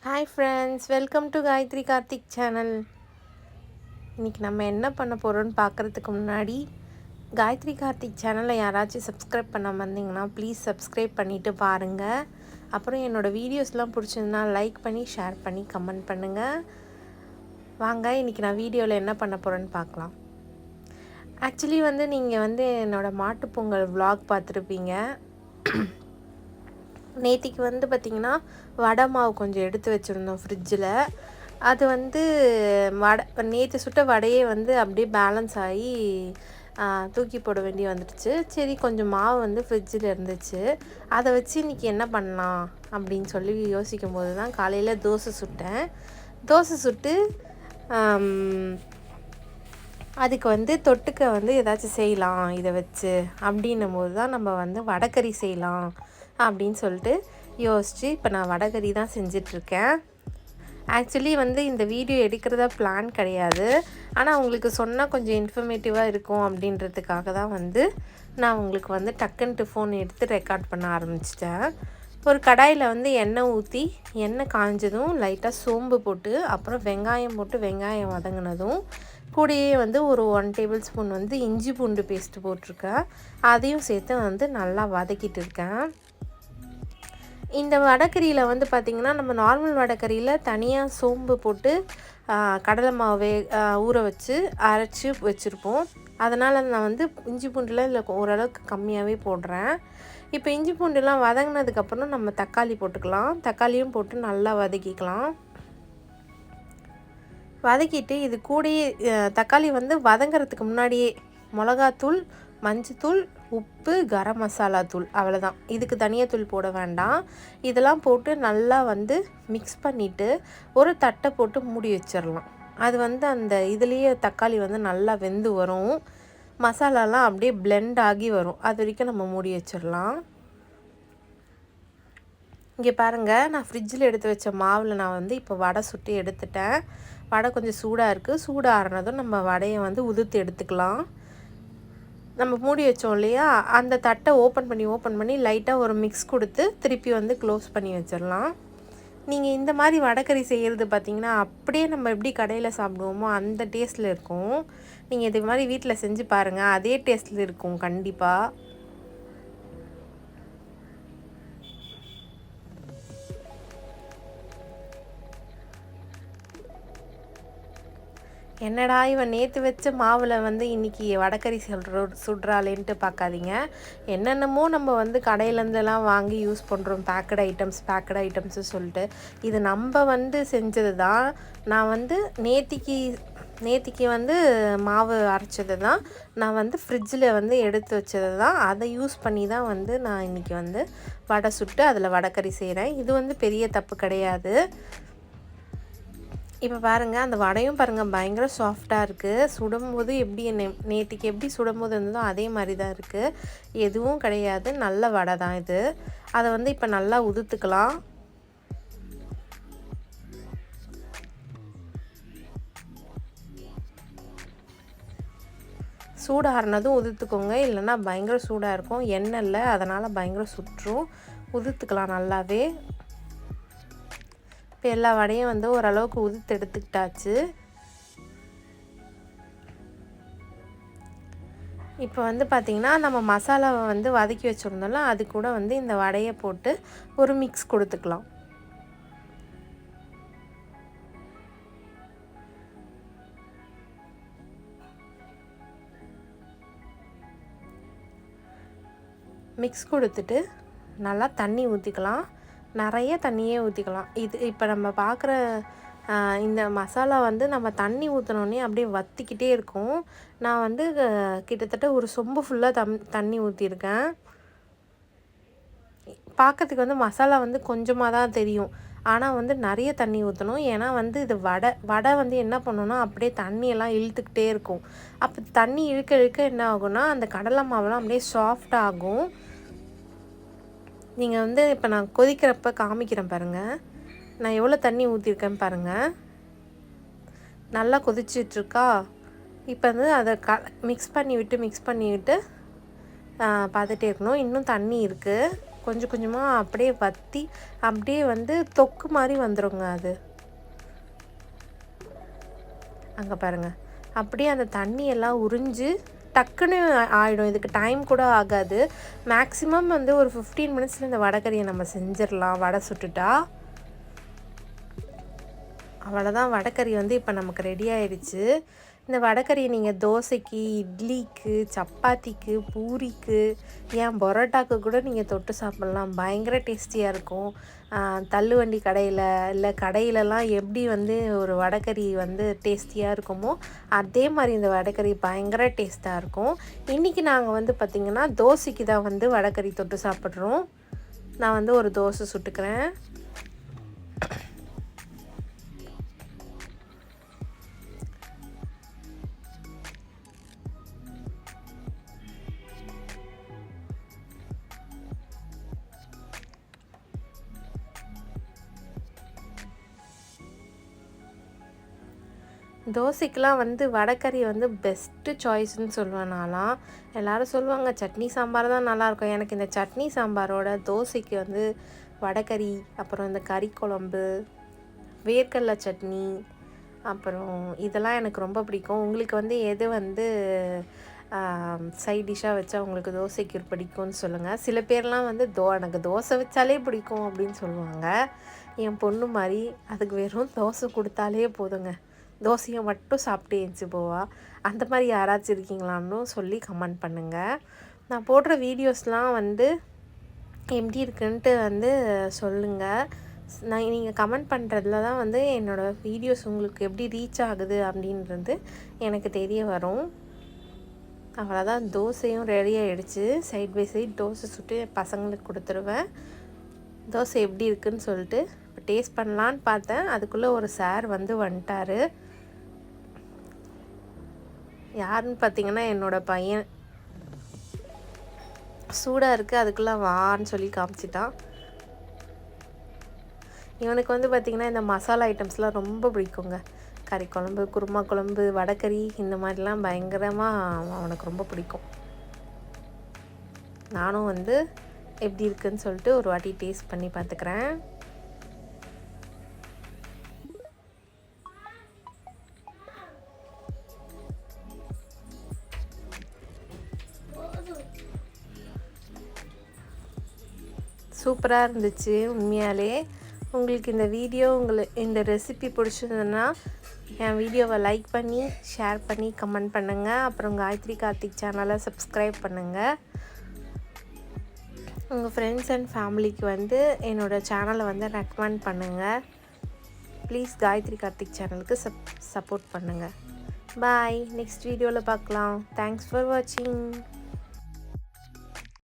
Hi friends, welcome to Gayathri Karthik channel. இன்றைக்கி நம்ம என்ன பண்ண போகிறோன்னு பார்க்குறதுக்கு முன்னாடி காயத்ரி கார்த்திக் சேனலை யாராச்சும் சப்ஸ்கிரைப் பண்ணாமல் வந்தீங்கன்னா ப்ளீஸ் சப்ஸ்கிரைப் பண்ணிவிட்டு பாருங்கள். அப்புறம் என்னோடய வீடியோஸ்லாம் பிடிச்சிருந்தா லைக் பண்ணி ஷேர் பண்ணி கமெண்ட் பண்ணுங்கள். வாங்க இன்றைக்கி நான் வீடியோவில் என்ன பண்ண போகிறேன்னு பார்க்கலாம். ஆக்சுவலி நீங்கள் என்னோடய மாட்டுப்பொங்கல் vlog பார்த்துருப்பீங்க. நேத்திக்கு பார்த்திங்கன்னா வடை மாவு கொஞ்சம் எடுத்து வச்சுருந்தோம் ஃப்ரிட்ஜில். அது நேற்று சுட்ட வடையே அப்படியே பேலன்ஸ் ஆகி தூக்கி போட வேண்டி வந்துடுச்சு. சரி, கொஞ்சம் மாவு ஃப்ரிட்ஜில் இருந்துச்சு. அதை வச்சு இன்றைக்கி என்ன பண்ணலாம் அப்படின்னு சொல்லி யோசிக்கும் போது தான் காலையில் தோசை சுட்டேன். தோசை சுட்டு அதுக்கு தொட்டுக்க ஏதாச்சும் செய்யலாம் இதை வச்சு அப்படின்னும் போது தான் நம்ம வடைக்கறி செய்யலாம் அப்படின்னு சொல்லிட்டு யோசித்து இப்போ நான் வடைக்கறி தான் செஞ்சிட்ருக்கேன். ஆக்சுவலி இந்த வீடியோ எடுக்கிறதா பிளான் கிடையாது. ஆனால் உங்களுக்கு சொன்னால் கொஞ்சம் இன்ஃபர்மேட்டிவாக இருக்கும் அப்படின்றதுக்காக தான் நான் உங்களுக்கு டக்குன்ட்டு ஃபோன் எடுத்து ரெக்கார்ட் பண்ண ஆரம்பிச்சிட்டேன். ஒரு கடாயில் எண்ணெய் ஊற்றி எண்ணெய் காஞ்சதும் லைட்டாக சோம்பு போட்டு அப்புறம் வெங்காயம் போட்டு வெங்காயம் வதங்கினதும் கூடயே ஒரு 1 டேபிள் ஸ்பூன் இஞ்சி பூண்டு பேஸ்ட்டு போட்டிருக்கேன். அதையும் சேர்த்து நல்லா வதக்கிட்டு இருக்கேன். இந்த வடைக்கறியில் பார்த்திங்கன்னா நம்ம நார்மல் வடைக்கறியில் தனியாக சோம்பு போட்டு கடலை மாவு ஊற வச்சு அரைச்சி வச்சுருப்போம். அதனால் நான் இஞ்சி பூண்டுலாம் இதில் ஓரளவுக்கு கம்மியாகவே போடுறேன். இப்போ இஞ்சி பூண்டுலாம் வதங்கினதுக்கப்புறம் நம்ம தக்காளி போட்டுக்கலாம். தக்காளியும் போட்டு நல்லா வதக்கிக்கலாம். வதக்கிட்டு இது கூடயே தக்காளி வதங்கிறதுக்கு முன்னாடியே மிளகாத்தூள், மஞ்சத்தூள், உப்பு, கரம் மசாலா தூள், அவ்வளோதான். இதுக்கு தனியாத்தூள் போட வேண்டாம். இதெல்லாம் போட்டு நல்லா மிக்ஸ் பண்ணிவிட்டு ஒரு தட்டை போட்டு மூடி வச்சிடலாம். அது அந்த இதுலேயே தக்காளி நல்லா வெந்து வரும். மசாலாலாம் அப்படியே பிளெண்ட் ஆகி வரும். அது வரைக்கும் நம்ம மூடி வச்சிடலாம். இங்கே பாருங்கள், நான் ஃப்ரிட்ஜில் எடுத்து வச்ச மாவில் நான் இப்போ வடை சுட்டு எடுத்துட்டேன். வடை கொஞ்சம் சூடாக இருக்குது. சூடாக ஆறினதும் நம்ம வடையை உதுத்து எடுத்துக்கலாம். நம்ம மூடி வச்சோம் இல்லையா, அந்த தட்டை ஓப்பன் பண்ணி லைட்டாக ஒரு மிக்ஸ் கொடுத்து திருப்பி க்ளோஸ் பண்ணி வச்சிடலாம். நீங்கள் இந்த மாதிரி வடைக்கறி செய்கிறது பார்த்திங்கன்னா அப்படியே நம்ம எப்படி கடையில் சாப்பிடுவோமோ அந்த டேஸ்ட்டில் இருக்கும். நீங்கள் இது மாதிரி வீட்டில் செஞ்சு பாருங்கள், அதே டேஸ்ட்டில் இருக்கும் கண்டிப்பாக. என்னடா இவன் நேற்று வச்ச மாவில் இன்றைக்கி வடைக்கறி சுடுறாளேன்ட்டு பார்க்காதீங்க. என்னென்னமோ நம்ம கடையிலேருந்தெல்லாம் வாங்கி யூஸ் பண்ணுறோம், பேக்கடு ஐட்டம்ஸு சொல்லிட்டு. இது நம்ம செஞ்சது தான். நான் நேத்திக்கு மாவு அரைச்சது தான் நான் ஃப்ரிட்ஜில் எடுத்து வச்சது தான். அதை யூஸ் பண்ணி தான் நான் இன்றைக்கி வடை சுட்டு அதில் வடைக்கறி செய்கிறேன். இது பெரிய தப்பு கிடையாது. இப்போ பாருங்கள், அந்த வடையும் பாருங்கள் பயங்கர சாஃப்டாக இருக்குது. சுடும்போது எப்படி நேற்றுக்கு எப்படி சுடும்போது இருந்ததோ அதே மாதிரி தான் இருக்குது. எதுவும் கிடையாது, நல்ல வடை தான் இது. அதை இப்போ நல்லா உதுத்துக்கலாம். சூடாகினதும் உதுத்துக்கோங்க, இல்லைன்னா பயங்கர சூடாக இருக்கும். எண்ணெய் இல்லை, அதனால் பயங்கர சுற்றும். உதுத்துக்கலாம் நல்லாவே. இப்போ எல்லா வடையும் ஓரளவுக்கு உதுத்து எடுத்துக்கிட்டாச்சு. இப்போ பார்த்திங்கன்னா நம்ம மசாலாவை வதக்கி வச்சுருந்தோம்ல, அது கூட இந்த வடையை போட்டு ஒரு மிக்ஸ் கொடுத்துக்கலாம். மிக்ஸ் கொடுத்துட்டு நல்லா தண்ணி ஊற்றிக்கலாம். நிறைய தண்ணியே ஊற்றிக்கலாம். இது இப்போ நம்ம பார்க்குற இந்த மசாலா நம்ம தண்ணி ஊற்றினோடனே அப்படியே வற்றிக்கிட்டே இருக்கும். நான் கிட்டத்தட்ட ஒரு சொம்பு ஃபுல்லாக தண்ணி ஊற்றிருக்கேன். பார்க்கறதுக்கு மசாலா கொஞ்சமாக தான் தெரியும். ஆனால் நிறைய தண்ணி ஊற்றணும். ஏன்னா இது வடை என்ன பண்ணணும்னா அப்படியே தண்ணியெல்லாம் இழுத்துக்கிட்டே இருக்கும். அப்போ தண்ணி இழுக்க இழுக்க என்ன ஆகும்னா அந்த கடலை மாவெல்லாம் அப்படியே சாஃப்டாக ஆகும். நீங்கள் இப்போ நான் கொதிக்கிறப்ப காமிக்கிறேன் பாருங்கள். நான் எவ்வளோ தண்ணி ஊற்றிருக்கேன் பாருங்கள். நல்லா கொதிச்சிட்ருக்கா. இப்போ அதை மிக்ஸ் பண்ணி விட்டு பார்த்துட்டே இருக்கணும். இன்னும் தண்ணி இருக்குது. கொஞ்சம் கொஞ்சமாக அப்படியே வற்றி அப்படியே வந்து தொக்கு மாதிரி வந்துடுங்க. அது அங்கே பாருங்கள், அப்படியே அந்த தண்ணியெல்லாம் உறிஞ்சு டக்குன்னு ஆகிடும். இதுக்கு டைம் கூட ஆகாது. மேக்ஸிமம் வந்து ஒரு 15 மினிட்ஸில் இந்த வடைக்கறியை நம்ம செஞ்சிடலாம். வடை சுட்டுட்டா அவ்வளோதான். வடைக்கறி வந்து இப்போ நமக்கு ரெடி ஆயிடுச்சு. இந்த வடைக்கறியை நீங்கள் தோசைக்கு, இட்லிக்கு, சப்பாத்திக்கு, பூரிக்கு, ஏன் பரோட்டாக்கு கூட நீங்கள் தொட்டு சாப்பிட்லாம். பயங்கர டேஸ்டியாக இருக்கும். தள்ளுவண்டி கடையில் இல்லை கடையிலலாம் எப்படி வந்து ஒரு வடைக்கறி வந்து டேஸ்டியாக இருக்குமோ அதே மாதிரி இந்த வடைக்கறி பயங்கர டேஸ்ட்டாக இருக்கும். இன்றைக்கி நாங்கள் வந்து பார்த்திங்கன்னா தோசைக்கு தான் வந்து வடைக்கறி தொட்டு சாப்பிட்றோம். நான் வந்து ஒரு தோசை சுட்டுக்கிறேன். தோசைக்கெலாம் வந்து வடைக்கறி வந்து பெஸ்ட்டு சாய்ஸ்ன்னு சொல்லுவேன் நான்லாம். எல்லோரும் சொல்லுவாங்க சட்னி சாம்பார் தான் நல்லாயிருக்கும். எனக்கு இந்த சட்னி சாம்பாரோட தோசைக்கு வந்து வடைக்கறி, அப்புறம் இந்த கறி குழம்பு, வேர்க்கடலை சட்னி, அப்புறம் இதெல்லாம் எனக்கு ரொம்ப பிடிக்கும். உங்களுக்கு வந்து எது வந்து சைட் டிஷ்ஷாக வச்சா உங்களுக்கு தோசைக்கு பிடிக்கும்னு சொல்லுங்கள். சில பேர்லாம் வந்து எனக்கு தோசை வச்சாலே பிடிக்கும் அப்படின்னு சொல்லுவாங்க. என் பொண்ணு மாதிரி அதுக்கு வெறும் தோசை கொடுத்தாலே போதுங்க, தோசையை மட்டும் சாப்பிட்டு எழுந்துச்சி போவா. அந்த மாதிரி யாராச்சும் இருக்கீங்களான்னு சொல்லி கமெண்ட் பண்ணுங்கள். நான் போடுற வீடியோஸ்லாம் வந்து எப்படி இருக்குன்ட்டு வந்து சொல்லுங்கள். நீங்கள் கமெண்ட் பண்ணுறதுல தான் வந்து என்னோடய வீடியோஸ் உங்களுக்கு எப்படி ரீச் ஆகுது அப்படின்றது எனக்கு தெரிய வரும். அவ்வளோதான், தோசையும் ரெடி ஆகிடுச்சு. சைட் பை சைட் தோசை சுட்டு பசங்களுக்கு கொடுத்துருவேன். தோசை எப்படி இருக்குதுன்னு சொல்லிட்டு இப்போ டேஸ்ட் பண்ணலான்னு பார்த்தேன். அதுக்குள்ளே ஒரு சார் வந்து வந்துட்டார். யாருன்னு பார்த்தீங்கன்னா என்னோடய பையன். சூடாக இருக்குது அதுக்குள்ளே வான்னு சொல்லி காமிச்சிட்டான். இவனுக்கு வந்து பார்த்திங்கன்னா இந்த மசாலா ஐட்டம்ஸ்லாம் ரொம்ப பிடிக்குங்க. கறி குழம்பு, குருமா குழம்பு, வடைக்கறி இந்த மாதிரிலாம் பயங்கரமாக அவனுக்கு ரொம்ப பிடிக்கும். நானும் வந்து எப்படி இருக்குதுன்னு சொல்லிட்டு ஒரு வாட்டி டேஸ்ட் பண்ணி பார்த்துக்கிறேன். சூப்பராக இருந்துச்சு உண்மையாலே. உங்களுக்கு இந்த வீடியோ இந்த ரெசிபி பிடிச்சிருந்ததுன்னா என் வீடியோவை லைக் பண்ணி ஷேர் பண்ணி கமெண்ட் பண்ணுங்கள். அப்புறம் காயத்ரி கார்த்திக் சேனலை சப்ஸ்கிரைப் பண்ணுங்கள். உங்கள் ஃப்ரெண்ட்ஸ் அண்ட் ஃபேமிலிக்கு வந்து என்னோடய சேனலை வந்து ரெக்கமெண்ட் பண்ணுங்கள். ப்ளீஸ் காயத்ரி கார்த்திக் சேனலுக்கு சப்போர்ட் பண்ணுங்கள். பாய், நெக்ஸ்ட் வீடியோவில் பார்க்கலாம். தேங்க்ஸ் ஃபார் வாட்சிங்.